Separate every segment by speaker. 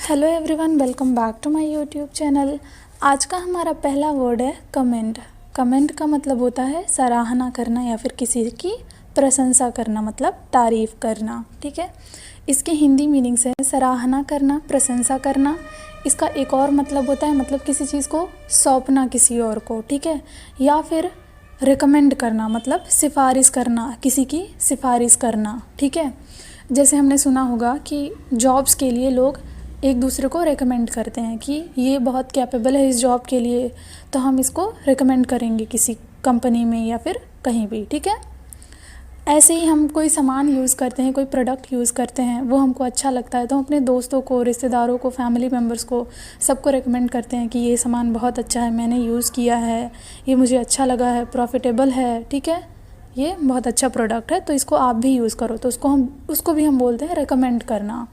Speaker 1: Hello everyone, welcome back to my YouTube channel. आज का हमारा पहला वर्ड है कमेंट। कमेंट का मतलब होता है सराहना करना या फिर किसी की प्रशंसा करना, मतलब तारीफ़ करना। ठीक है, इसके हिंदी मीनिंग्स है सराहना करना, प्रशंसा करना। इसका एक और मतलब होता है मतलब किसी चीज़ को सौंपना किसी और को। ठीक है, या फिर रिकमेंड करना मतलब सिफारिश करना, किसी की सिफारिश करना। ठीक है, जैसे हमने सुना होगा कि जॉब्स के लिए लोग एक दूसरे को रेकमेंड करते हैं कि ये बहुत कैपेबल है इस जॉब के लिए, तो हम इसको रेकमेंड करेंगे किसी कंपनी में या फिर कहीं भी। ठीक है, ऐसे ही हम कोई सामान यूज़ करते हैं, कोई प्रोडक्ट यूज़ करते हैं, वो हमको अच्छा लगता है तो हम अपने दोस्तों को, रिश्तेदारों को, फैमिली मेम्बर्स को, सबको रेकमेंड करते हैं कि ये सामान बहुत अच्छा है, मैंने यूज़ किया है, ये मुझे अच्छा लगा है, प्रॉफिटेबल है। ठीक है, ये बहुत अच्छा प्रोडक्ट है तो इसको आप भी यूज़ करो, तो उसको भी हम बोलते हैं रेकमेंड करना।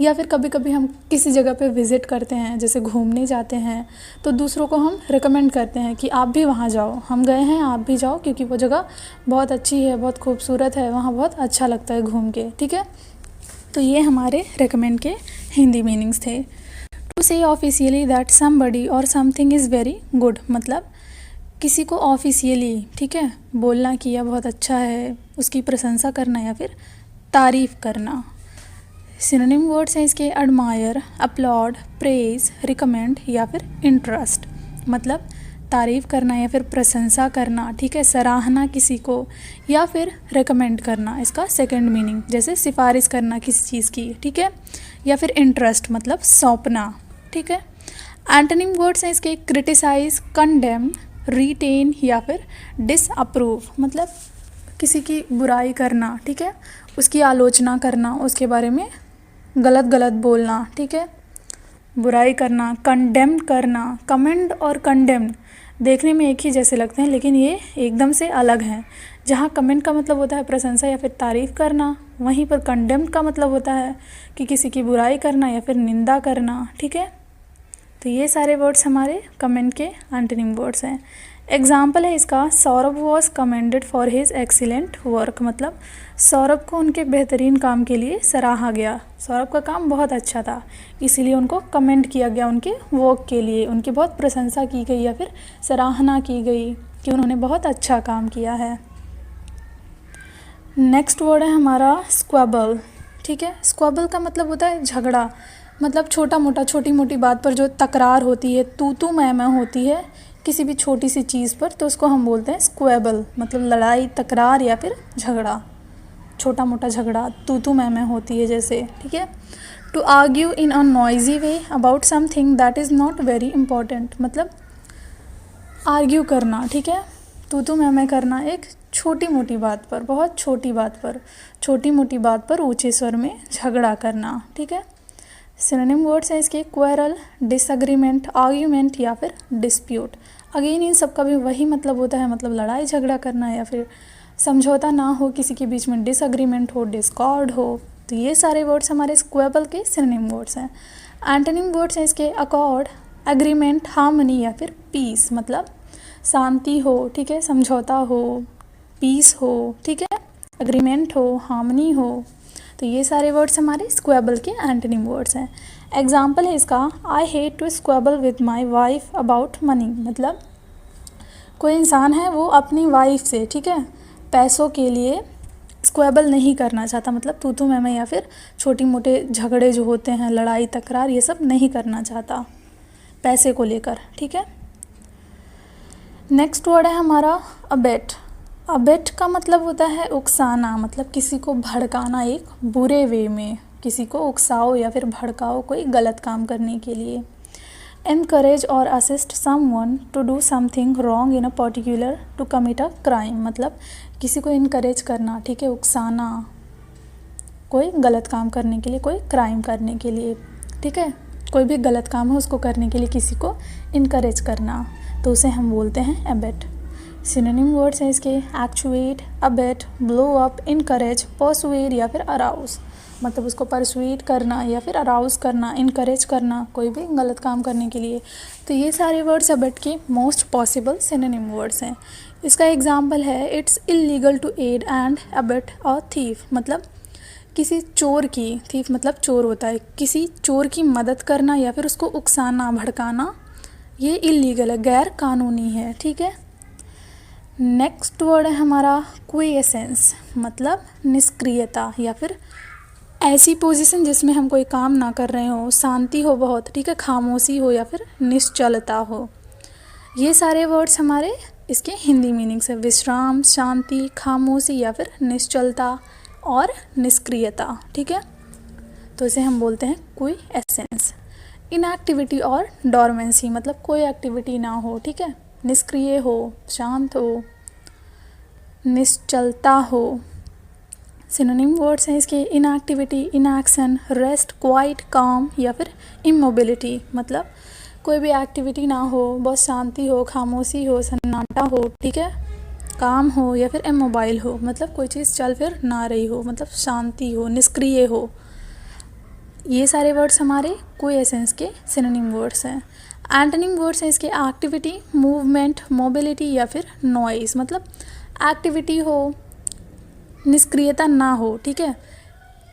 Speaker 1: या फिर कभी कभी हम किसी जगह पे विज़िट करते हैं, जैसे घूमने जाते हैं, तो दूसरों को हम रेकमेंड करते हैं कि आप भी वहाँ जाओ, हम गए हैं आप भी जाओ क्योंकि वो जगह बहुत अच्छी है, बहुत खूबसूरत है, वहाँ बहुत अच्छा लगता है घूम के। ठीक है, तो ये हमारे रेकमेंड के हिंदी मीनिंग्स थे। टू से ऑफिशियली दैट समबडी और समथिंग इज़ वेरी गुड, मतलब किसी को ऑफिशियली, ठीक है, बोलना कि यह बहुत अच्छा है, उसकी प्रशंसा करना या फिर तारीफ़ करना। सिनोनिम वर्ड्स हैं इसके एडमायर, अपलॉड, प्रेज, रिकमेंड या फिर इंटरेस्ट, मतलब तारीफ़ करना या फिर प्रशंसा करना। ठीक है, सराहना किसी को या फिर रेकमेंड करना, इसका सेकंड मीनिंग, जैसे सिफारिश करना किसी चीज़ की। ठीक है, या फिर इंटरेस्ट मतलब सौंपना। ठीक है, एंटोनिम वर्ड्स हैं इसके क्रिटिसाइज, कंडेम, रिटेन या फिर डिसअप्रूव, मतलब किसी की बुराई करना। ठीक है, उसकी आलोचना करना, उसके बारे में गलत बोलना। ठीक है, बुराई करना, कंडेम करना। कमेंड और कंडेम देखने में एक ही जैसे लगते हैं लेकिन ये एकदम से अलग हैं। जहाँ कमेंट का मतलब होता है प्रशंसा या फिर तारीफ़ करना, वहीं पर कंडेम का मतलब होता है कि किसी की बुराई करना या फिर निंदा करना। ठीक है, तो ये सारे वर्ड्स हमारे कमेंट के एंटोनिम वर्ड्स हैं। एग्जाम्पल है इसका, Saurabh was commended for his excellent work, मतलब सौरभ को उनके बेहतरीन काम के लिए सराहा गया। सौरभ का काम बहुत अच्छा था इसीलिए उनको कमेंट किया गया, उनके वर्क के लिए उनकी बहुत प्रशंसा की गई या फिर सराहना की गई कि उन्होंने बहुत अच्छा काम किया है। नेक्स्ट वर्ड है हमारा स्क्वेबल। ठीक है, स्क्वेबल का मतलब होता है झगड़ा, मतलब छोटा मोटा, छोटी मोटी बात पर जो तकरार होती है, तू मैं होती है किसी भी छोटी सी चीज़ पर, तो उसको हम बोलते हैं स्क्वेबल, मतलब लड़ाई, तकरार या फिर झगड़ा, छोटा मोटा झगड़ा, तू मैं होती है जैसे। ठीक है, to argue in a noisy way about something that is not very important, मतलब आर्ग्यू करना। ठीक है, तू मैं करना एक छोटी मोटी बात पर, बहुत छोटी बात पर, छोटी मोटी बात पर ऊंचे स्वर में झगड़ा करना। ठीक है, सिनोनिम वर्ड्स हैं इसके क्वेरल, डिसएग्रीमेंट, आर्ग्यूमेंट या फिर डिस्प्यूट। अगेन इन सब का भी वही मतलब होता है, मतलब लड़ाई झगड़ा करना या फिर समझौता ना हो, किसी के बीच में डिसएग्रीमेंट हो, डिस्कॉर्ड हो। तो ये सारे वर्ड्स हमारे स्क्वेबल के सिनोनिम वर्ड्स हैं। एंटोनिम वर्ड्स हैं इसके अकॉर्ड, एग्रीमेंट, हार्मनी या फिर पीस, मतलब शांति हो, ठीक है, समझौता हो, पीस हो, ठीक है, एग्रीमेंट हो, हार्मनी हो। तो ये सारे वर्ड्स हमारे स्क्वेबल के एंटोनिम वर्ड्स हैं। एग्जाम्पल है इसका, I hate to squabble with my wife about money, मतलब कोई इंसान है वो अपनी वाइफ से, ठीक है, पैसों के लिए स्क्वेबल नहीं करना चाहता, मतलब तू मैं या फिर छोटी मोटे झगड़े जो होते हैं, लड़ाई तकरार, ये सब नहीं करना चाहता पैसे को लेकर। ठीक है, नेक्स्ट वर्ड है हमारा अबेट। अबेट का मतलब होता है उकसाना, मतलब किसी को भड़काना एक बुरे वे में, किसी को उकसाओ या फिर भड़काओ कोई गलत काम करने के लिए। एनकरेज और assist someone to do something wrong in a particular to commit a crime, मतलब किसी को इनकरेज करना, ठीक है, उकसाना कोई गलत काम करने के लिए, कोई क्राइम करने के लिए। ठीक है, कोई भी गलत काम है उसको करने के लिए किसी को इनकरेज करना, तो उसे हम बोलते हैं एबेट। सिनोनिम वर्ड्स हैं इसके actuate, abate, blow up, encourage, persuade या फिर अराउज, मतलब उसको परसुएड करना या फिर अराउज करना, इनकरेज करना कोई भी गलत काम करने के लिए। तो ये सारे वर्ड्स अबेट के मोस्ट पॉसिबल सिनोनिम वर्ड्स हैं। इसका एग्जाम्पल है, it's illegal to aid and abet a thief, मतलब किसी चोर की, थीफ मतलब चोर होता है, किसी चोर की मदद करना या फिर उसको उकसाना भड़काना, ये इलीगल है, गैर कानूनी है, ठीक है। नेक्स्ट वर्ड है हमारा क्विएसेंस, मतलब निष्क्रियता या फिर ऐसी पोजीशन जिसमें हम कोई काम ना कर रहे हो, शांति हो बहुत, ठीक है, खामोशी हो या फिर निश्चलता हो। ये सारे वर्ड्स हमारे इसके हिंदी मीनिंग्स है, विश्राम, शांति, खामोशी या फिर निश्चलता और निष्क्रियता, ठीक है। तो इसे हम बोलते हैं क्विएसेंस। इनएक्टिविटी और डोरमेंसी, मतलब कोई एक्टिविटी ना हो, ठीक है, निष्क्रिय हो, शांत हो, निश्चलता हो। सिनोनिम वर्ड्स हैं इसके इनएक्टिविटी, इनएक्शन, रेस्ट, क्वाइट, काम या फिर इमोबिलिटी, मतलब कोई भी एक्टिविटी ना हो, बहुत शांति हो, खामोशी हो, सन्नाटा हो, ठीक है, काम हो या फिर इमोबाइल हो, मतलब कोई चीज़ चल फिर ना रही हो, मतलब शांति हो, निष्क्रिय हो। ये सारे वर्ड्स हमारे क्विएसेंस के सिनोनिम वर्ड्स हैं। एंटोनिम वर्ड्स हैं इसके एक्टिविटी, मूवमेंट, मोबिलिटी या फिर नॉइज़, मतलब एक्टिविटी हो, निष्क्रियता ना हो, ठीक है,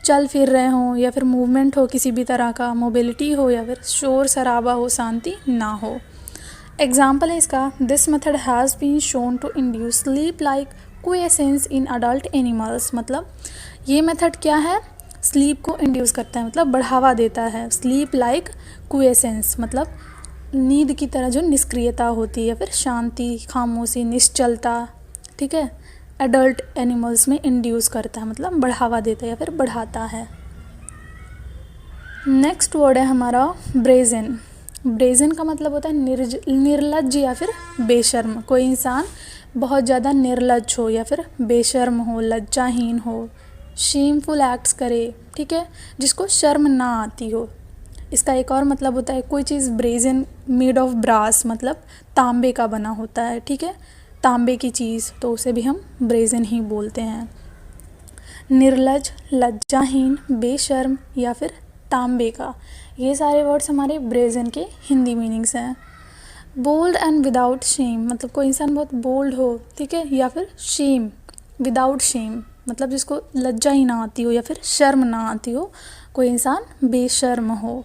Speaker 1: चल फिर रहे हों या फिर मूवमेंट हो किसी भी तरह का, मोबिलिटी हो या फिर शोर शराबा हो, शांति ना हो। एग्जाम्पल है इसका, this method has been shown to induce sleep like quiescence in adult animals, मतलब ये मेथड क्या है, स्लीप को इंड्यूस करता है, मतलब बढ़ावा देता है। स्लीप लाइक क्विएसेंस मतलब नींद की तरह जो निष्क्रियता होती है या फिर शांति, खामोशी, निश्चलता, ठीक है, एडल्ट एनिमल्स में इंड्यूस करता है, मतलब बढ़ावा देता है या फिर बढ़ाता है। नेक्स्ट वर्ड है हमारा ब्रेजन। ब्रेजन का मतलब होता है निर्लज्ज या फिर बेशर्म। कोई इंसान बहुत ज़्यादा निर्लज्ज हो या फिर बेशर्म हो, लज्जाहीन हो, शेमफुल एक्ट्स करे, ठीक है, जिसको शर्म ना आती हो। इसका एक और मतलब होता है कोई चीज़ ब्रेजन मेड ऑफ ब्रास, मतलब तांबे का बना होता है, ठीक है, तांबे की चीज़, तो उसे भी हम ब्रेजन ही बोलते हैं। निर्लज, लज्जाहीन, बेशर्म या फिर तांबे का, ये सारे वर्ड्स हमारे ब्रेजन के हिंदी मीनिंग्स हैं। बोल्ड एंड विदाउट शेम, मतलब कोई इंसान बहुत बोल्ड हो, ठीक है, या फिर शेम, विदाउट शेम, मतलब जिसको लज्जा ही ना आती हो या फिर शर्म ना आती हो, कोई इंसान बेशर्म हो।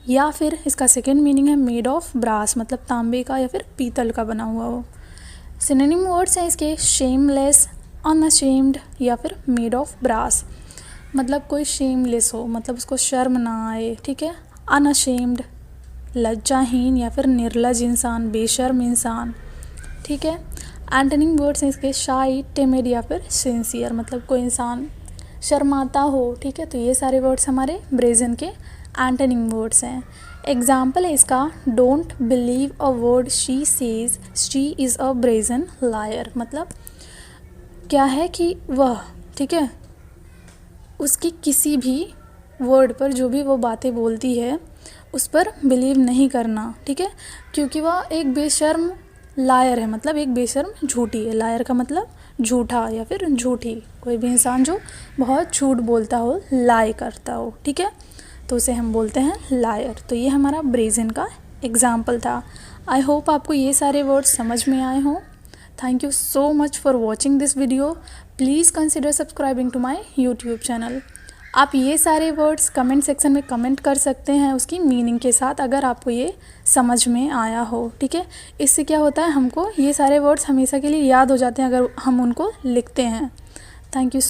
Speaker 1: या फिर इसका सेकेंड मीनिंग है मेड ऑफ ब्रास, मतलब तांबे का या फिर पीतल का बना हुआ हो। सिनोनिम वर्ड्स हैं इसके शेमलेस, अनअशेम्ड या फिर मेड ऑफ ब्रास, मतलब कोई शेमलेस हो, मतलब उसको शर्म ना आए, ठीक है, अनअशेम्ड लज्जाहीन या फिर निर्लज इंसान, बेशर्म इंसान, ठीक है। एंटोनिम वर्ड्स हैं इसके शाई, टिमिड या फिर सिंसियर, मतलब कोई इंसान शर्माता हो, ठीक है। तो ये सारे वर्ड्स हमारे ब्रेजन के एंटोनिम वर्ड्स हैं। एग्जाम्पल है इसका, don't believe a word she says, she is a brazen liar, मतलब क्या है कि वह, ठीक है, उसकी किसी भी वर्ड पर जो भी वो बातें बोलती है उस पर बिलीव नहीं करना, ठीक है, क्योंकि वह एक बेशर्म लायर है, मतलब एक बेशर्म झूठी है। लायर का मतलब झूठा या फिर झूठी, कोई भी इंसान जो बहुत झूठ बोलता हो, लाई करता हो, ठीक है, तो उसे हम बोलते हैं लायर। तो ये हमारा ब्रेजन का एग्जाम्पल था। आई होप आपको ये सारे वर्ड्स समझ में आए हों। Thank you so much for watching this video. Please consider subscribing to my YouTube channel. आप ये सारे वर्ड्स कमेंट सेक्शन में कमेंट कर सकते हैं उसकी मीनिंग के साथ, अगर आपको ये समझ में आया हो, ठीक है। इससे क्या होता है, हमको ये सारे वर्ड्स हमेशा के लिए याद हो जाते हैं अगर हम उनको लिखते हैं। Thank you.